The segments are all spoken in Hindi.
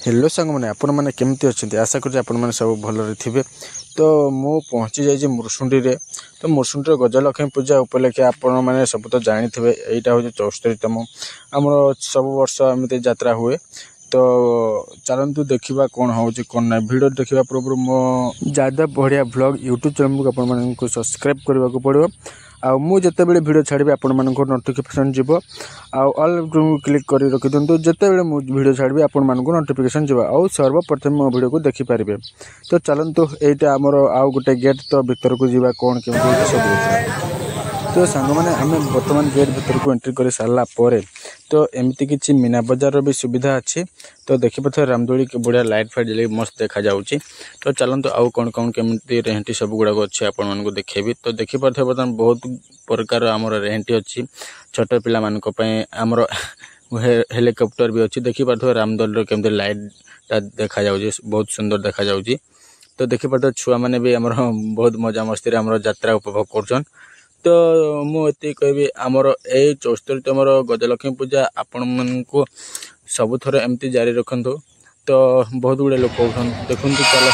हेलो सांग मैंने आपण मैंने केमती अच्छा आशा कर सब भलरे थे। तो मु पहुँची जाइए मुरसुंडी रे। तो मुरसुंडी गजलक्ष्मी पूजा उपलक्षे आपण मैंने सब तो जानी थे यहाँ हूँ 74तम आमर सब वर्ष एमती यात्रा हुए। तो चलतु देखा कौन हो कौन ना भिड देखा पूर्व मो ज़्यादा बढ़िया व्लॉग यूट्यूब चैनल को आपको सब्सक्राइब करने को पड़ो। मुझे भिडियो छाड़ी आपण मानक नोटिफिकेशन जीव आल क्लिक कर रखी दिंतु जिते बड़े भिडियो छाड़ी आपण मानक नोटिफिकेशन जीव आउ सर्वप्रथम मो भिडियो को देखिपारे। तो चलतु यहाँ आमर आउ गोटे गेट तो भीतर को जीवा कौन केमती सब। तो सांग मैंने आम बर्तमान गेट भीतर को एंट्री कर सारा तो एमती किसी मीना बजार भी सुविधा अच्छी। तो देखिपे रामदोली के बढ़िया लाइट फाइट जल मस्त देखा जाऊँगी। तो चलते आउ कौन कौन केमती रेहेंटी सब गुड़ाक अच्छे आपको देखेबी। तो देखिपे बर्तमान बहुत प्रकार आमर रेहेंटी अच्छी छोट पिला आमर हेलिकॉप्टर भी अच्छी। देखिपे रामदोली केमती लाइट देखा जाऊँगी बहुत सुंदर देखा जाऊँगी। तो देखिपे छुआ मैंने भी आमर बहुत मजा मस्ती आमर यात्रा उपभोग कर। तो मुझे कहबी आमर ए 74तम गजलक्ष्मी पूजा आपण मानू सबु थर एमती जारी रखु। तो बहुत गुड़े लोक देखु चल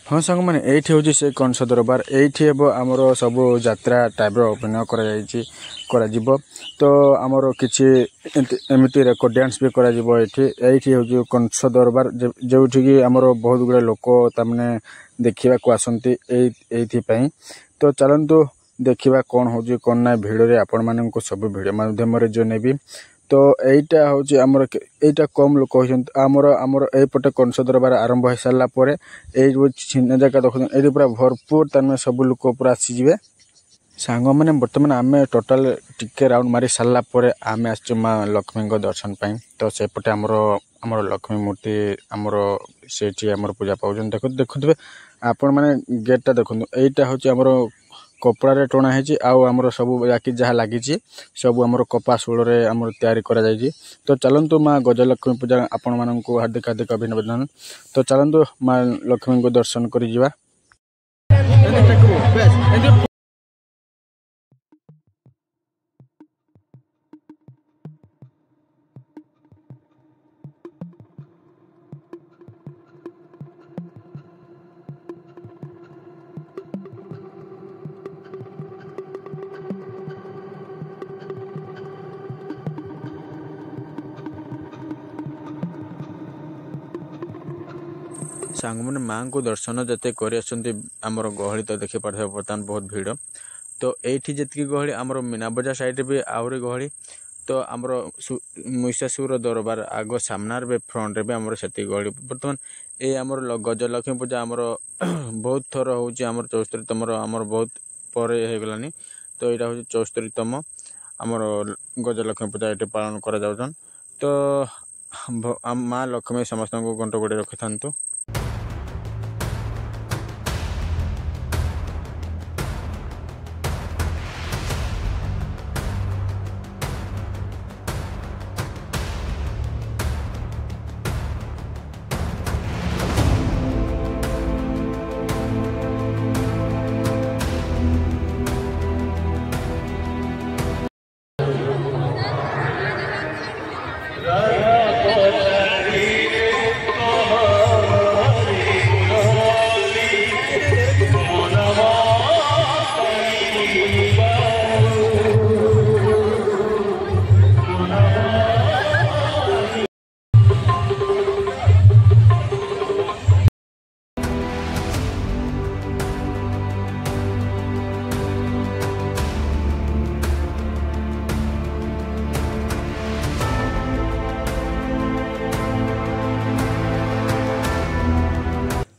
हाँ सांग मैंने ये हूँ से कंस दरबार ये आमर सब यात्रा टाइप अभिनय कर। तो आमर किसी एमती रेकर्ड डांस भी कर हूँ कंस दरबार जो आमर बहुत गुड़ा लोक तमने देखा आसती। तो चलतु देखा कौन हो कौन ना भिड़े आपण मान सब भिड माध्यम जो नेबी। तो यहीटा हूँ आमर यहाँ कम लोक होमर आमर यपटे कंस दरबार आरंभ हो सारापर यही जगह देख ये पूरा भरपूर तमें सब लोक पूरा आसीजे। सांग मैंने बर्तमान आम टोटाल टिके राउंड मारी सारापर आम आस माँ लक्ष्मी दर्शन पाई। तो सेपटे आमर लक्ष्मी मूर्ति आमर से पूजा पाँच देखुए आपण मैंने गेटा देखो यहीटा हूँ आमर कपड़ा टणा है आमर सब बाकी जहाँ लगी सब आमर कपा शूल आमर तैयारी करा जायछि। तो चलतु माँ गजलक्ष्मी पूजा आपण मानक हार्दिक हार्दिक अभिनंदन। तो चलतु माँ लक्ष्मी को दर्शन कर जिवा। सांग मैंने माँ को दर्शन जिते करमर गहली तो देखी पारे बर्तमान बहुत भिड़। तो ये जी गहली आमर मीना बजार साइड भी आहरी गहली। तो आमर महिषासुर दरबार आग सामनार भी फ्रंट भी आमर से गहली बर्तमान ये आमर गजलक्ष्मी पूजा आमर बहुत थर हूँ आमर 74तम आमर बहुत पर गलानी। तो यहाँ हूँ 74तम आमर गजलक्ष्मी पूजा ये पालन कर। तो माँ लक्ष्मी समस्त को गंट गोड़े रखी था।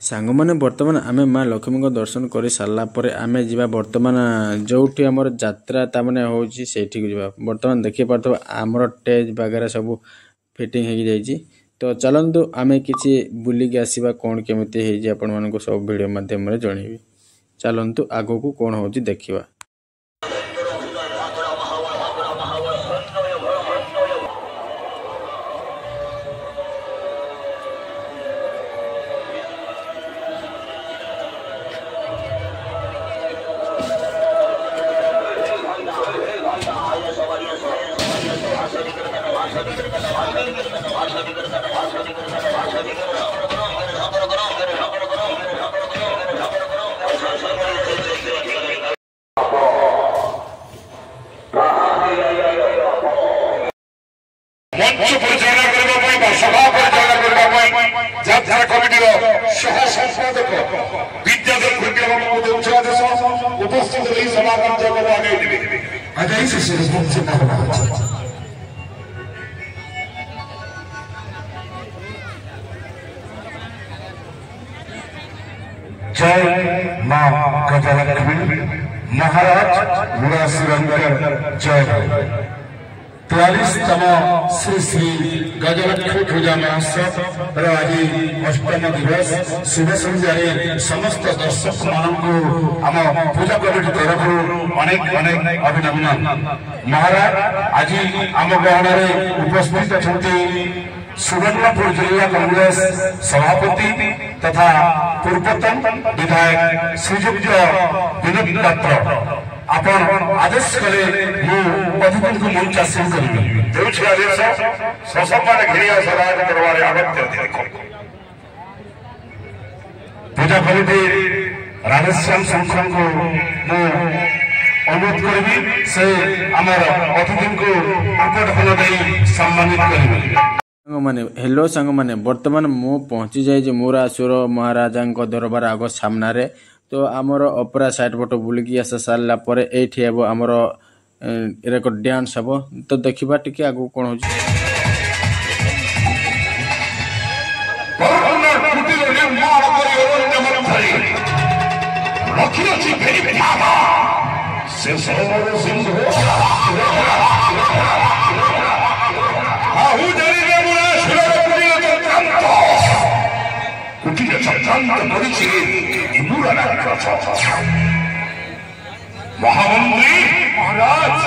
सांग मैंने बर्तमान आम माँ लक्ष्मी को दर्शन कर सारापर आम जा बर्तमान जो आमर यात्रा तमाने हो बर्तमान देखी पार्थ आमर टेज वगैरह सब फिटिंग हो जाइए। तो चलतु आम किसी बुलिक आसवा कौन केमी आपण मानक सब भिडियो मध्यम जनइबी। चलतु आग को कौन हो देखा। मंच परिचालना करने सभा परिचालना करने यात्रा कमिटी सह संपादक विद्याधर खुंटी बाबू देउछ आदेश उपस्थित रही सभा कार्य को आगे दिबे अजय से जय मां गजलक्ष्मी महाराज गुणासुरंकर जय 43तम श्री श्री गजलक्ष्मी पूजा महोत्सव आज 8म दिवस शुभ संध्यारे समस्त दर्शक मानू आम पूजा कमिटी तरफ अनेक अनेक अभिनंदन। महाराज आज आम गहन उपस्थित अच्छा सुवर्णपुर जिला कांग्रेस सभापति तथा पूर्वतन विधायक श्रीजुक्त विनोद पात्र आपण आदेश कले अतिथि को मंच आसन करेंगे देउछि आदेश ससम्मान घेरिया सभा करवारे अगत्य देखो पूजा कमिटी राधेश्याम संखन को अनुरोध करी से आमर अतिथि को उपढन दे सम्मानित करेंगे। माने हेलो सांग माने वर्तमान मु पहुंची जाए जे मोर आसुर महाराजा दरबार आग सामने तो आमर अपरा साइड पट बुलिकी आस सारा पर ये हम आमर रेकर्ड डांस हम तो देखा टी आग कौन हो महामंत्री महाराज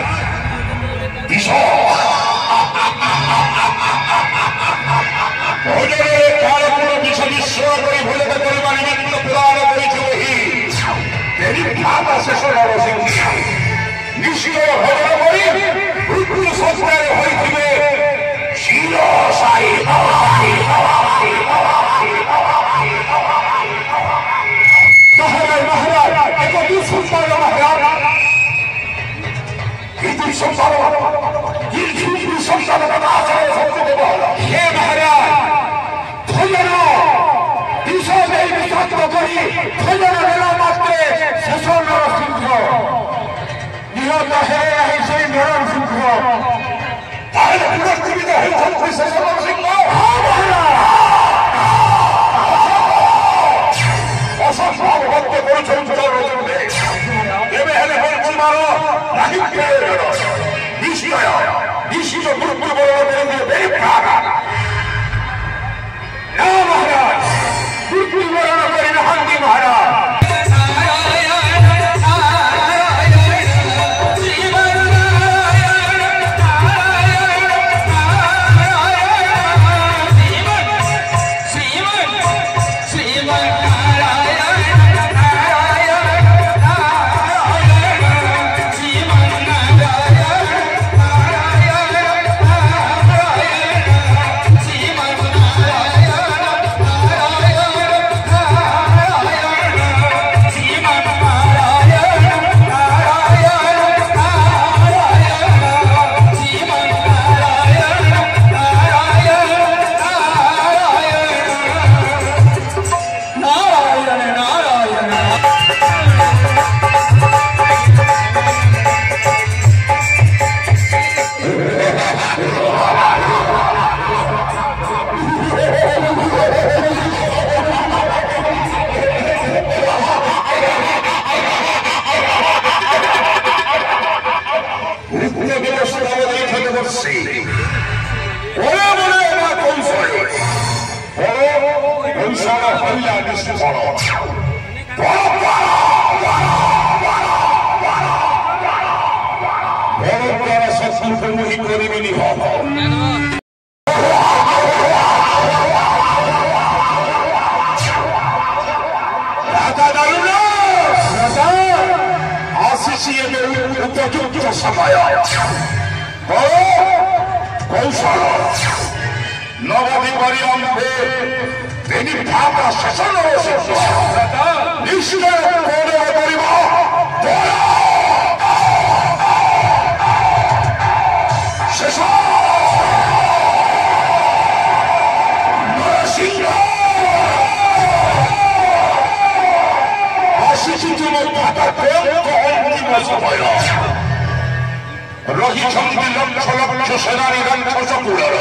লক্ষ লক্ষ সেনানী ধ্বংসকুলর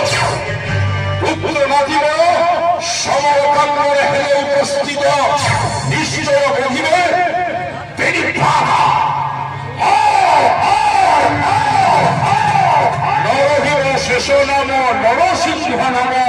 রুদ্র নাদিব সমকাঙ্গরে হেলে উপস্থিত নিশ্চয় বহিবে নরহিব শেষ নাম নরসিংহ নাম